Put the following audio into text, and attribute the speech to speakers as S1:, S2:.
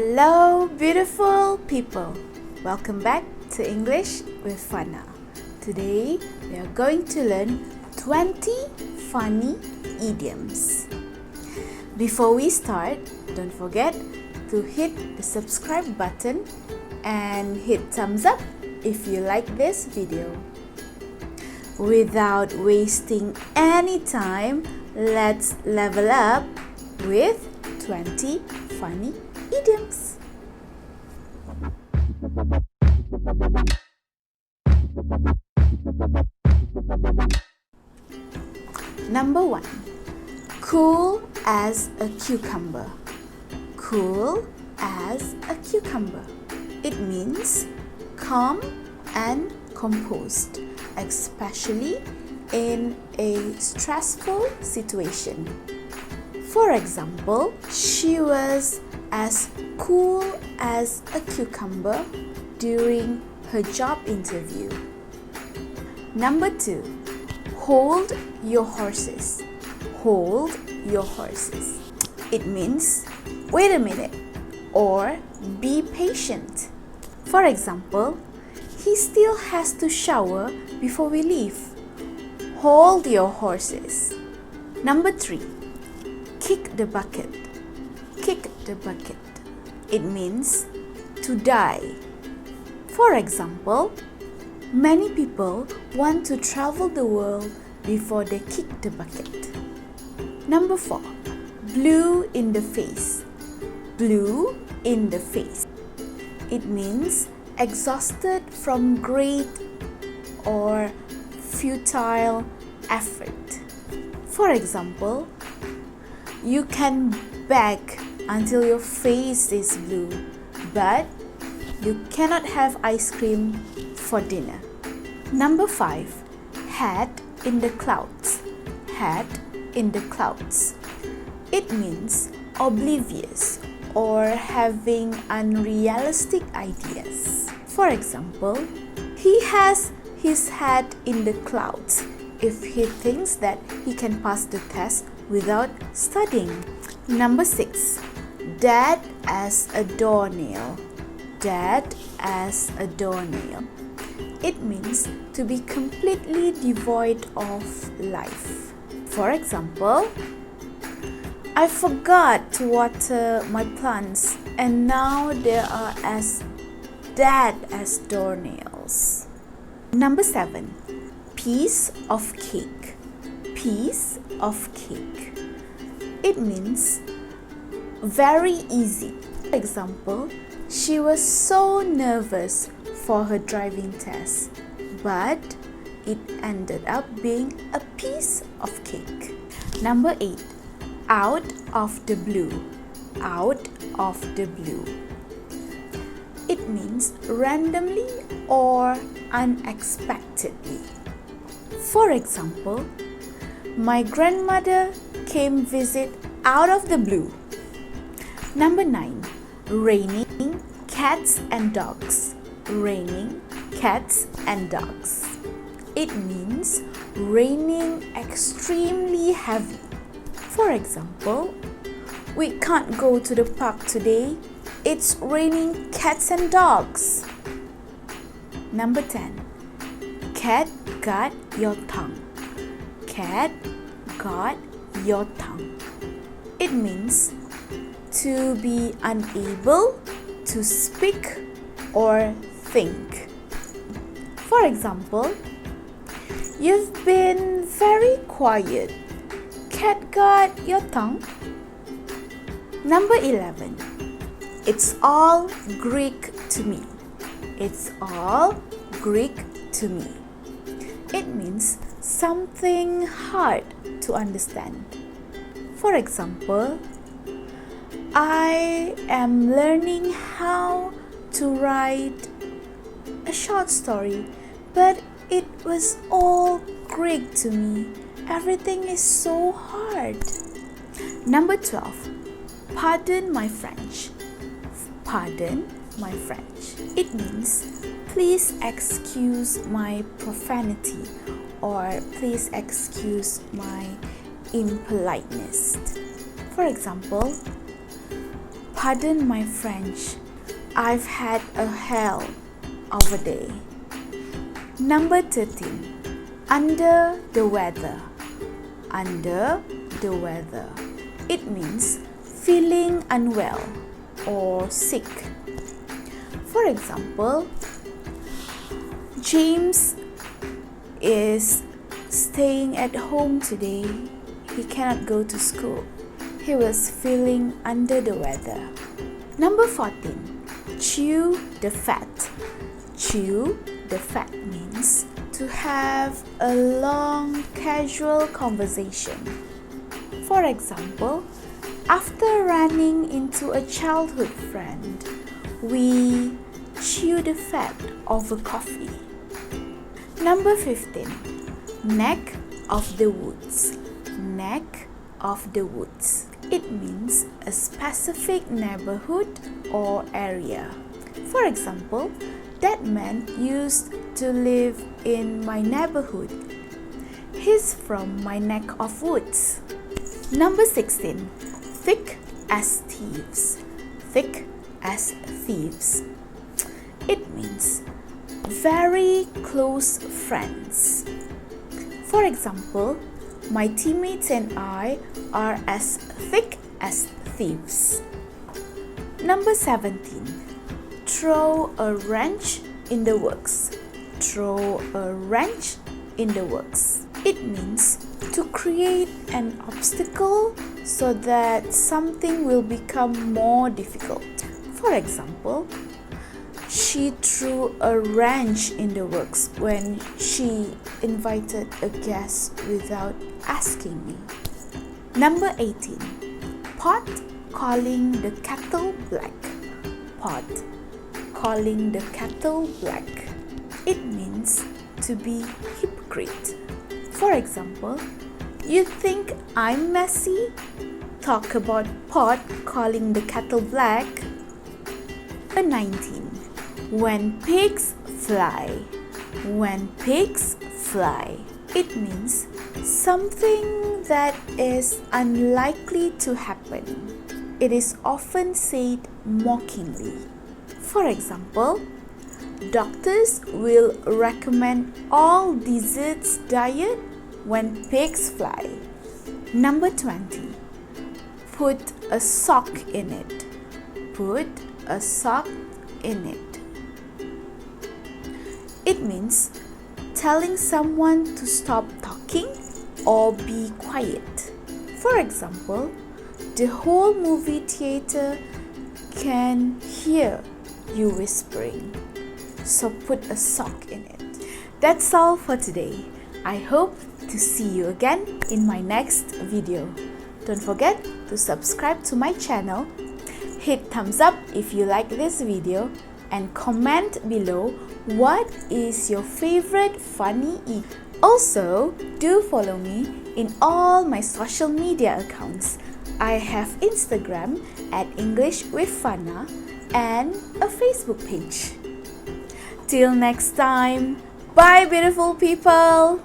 S1: Hello, beautiful people. Welcome back to English with Fana. Today, we are going to learn 20 funny idioms. Before we start, don't forget to hit the subscribe button and hit thumbs up if you like this video. Without wasting any time, let's level up with 20 funny idioms. Number 1. Cool as a cucumber. Cool as a cucumber. It means calm and composed, especially in a stressful situation. For example, she was as cool as a cucumber during her job interview. Number 2. Hold your horses. Hold your horses. It means wait a minute or be patient. For example, he still has to shower before we leave. Hold your horses. Number 3. Kick the bucket. Kick the bucket. It means to die. For example, many people want to travel the world before they kick the bucket. Number 4. Blue in the face. Blue in the face. It means exhausted from great or futile effort. For example, you can beg until your face is blue, but you cannot have ice cream for dinner. Number 5. Head in the clouds. Head in the clouds. It means oblivious or having unrealistic ideas. For example, he has his head in the clouds if he thinks that he can pass the test without studying. Number 6. Dead as a doornail. Dead as a doornail. It means to be completely devoid of life. For example, I forgot to water my plants and now they are as dead as doornails. Number 7. Piece of cake. Piece of cake. It means very easy. For example, she was so nervous for her driving test, but it ended up being a piece of cake. Number 8. Out of the blue. Out of the blue. It means randomly or unexpectedly. For example, my grandmother came visit out of the blue. Number 9. Raining cats and dogs. Raining cats and dogs. It means raining extremely heavy. For example, we can't go to the park today. It's raining cats and dogs. Number 10. Cat got your tongue. Cat got your tongue. It means to be unable to speak or think. For example, you've been very quiet. Cat got your tongue. Number 11. It's all Greek to me. It's all Greek to me. It means something hard to understand. For example, I am learning how to write a short story, but it was all Greek to me. Everything is so hard. Number 12. Pardon my French. Pardon my French. It means please excuse my profanity or please excuse my impoliteness. For example, Pardon my French, I've had a hell of a day. Number 13. Under the weather. Under the weather. It means feeling unwell or sick. For example, James is staying at home today. He cannot go to school. He was feeling under the weather. Number 14. Chew the fat. Chew the fat means to have a long casual conversation. For example, after running into a childhood friend, we chew the fat over coffee. Number 15. Neck of the woods. Neck of the woods. It means a specific neighborhood or area. For example, that man used to live in my neighborhood. He's from my neck of woods. Number 16. Thick as thieves. Thick as thieves. It means very close friends. For example, my teammates and I are as thick as thieves. Number 17. Throw a wrench in the works. Throw a wrench in the works. It means to create an obstacle so that something will become more difficult. For example, she threw a wrench in the works when she invited a guest without asking me. Number 18. Pot calling the kettle black. Pot calling the kettle black. It means to be hypocrite. For example, you think I'm messy? Talk about pot calling the kettle black. Number 19. When pigs fly. When pigs fly. It means something that is unlikely to happen. It is often said mockingly. For example, doctors will recommend all desserts diet when pigs fly. Number 20. Put a sock in it. Put a sock in it. It means telling someone to stop talking or be quiet. For example, the whole movie theater can hear you whispering. So put a sock in it. That's all for today. I hope to see you again in my next video. Don't forget to subscribe to my channel, hit thumbs up if you like this video, and comment below what is your favorite funny eat. Also, do follow me in all my social media accounts. I have Instagram at English with Fana and a Facebook page. Till next time, bye beautiful people!